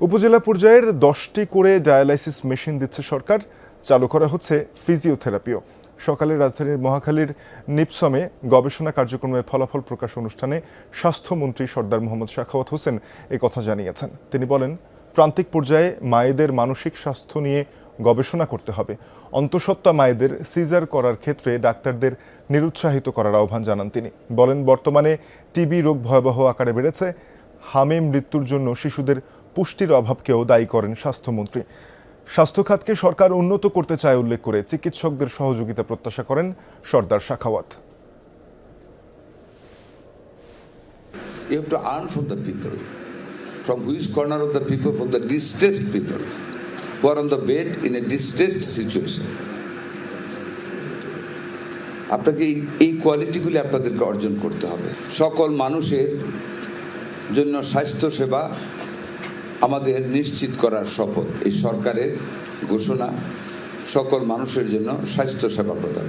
উপজেলা পর্যায়ের 10টি করে ডায়ালাইসিস মেশিন দিচ্ছে সরকার। চালু করা হচ্ছে ফিজিওথেরাপিও। সকালে রাজধানীর মহাখালীর নিপসমে গবেষণা কার্যক্রমের ফলাফল প্রকাশ অনুষ্ঠানে স্বাস্থ্যমন্ত্রী সর্দার মোহাম্মদ সাখাওয়াত হোসেন কথা জানিয়েছেন। তিনি বলেন, প্রান্তিক পর্যায়ে মায়েদের মানসিক স্বাস্থ্য নিয়ে গবেষণা করতে হবে। অন্তঃসত্ত্বা মায়েদের সিজার করার ক্ষেত্রে ডাক্তারদের নিরুৎসাহিত করার আহ্বান জানান তিনি। বলেন, বর্তমানে টিবি রোগ ভয়াবহ আকারে বেড়েছে। হামে মৃত্যুর জন্য শিশুদের পুষ্টির অভাবকেও দায়ী করেন স্বাস্থ্যমন্ত্রী। স্বাস্থ্য খাতকে সরকার উন্নত করতে চায় উল্লেখ করে চিকিৎসকদের সহযোগিতা প্রত্যাশা করেন সর্দার Sakhawat. You have to earn from the people. From which corner of the people? From the distressed people who are on the bed in a distressed situation. আপনাকে এই কোয়ালিটিগুলি আপনাদেরকে অর্জন করতে হবে। সকল মানুষের জন্য স্বাস্থ্য সেবা আমাদের নিশ্চিত করার শপথ। এই সরকারের ঘোষণা সকল মানুষের জন্য স্বাস্থ্য সেবা প্রদান।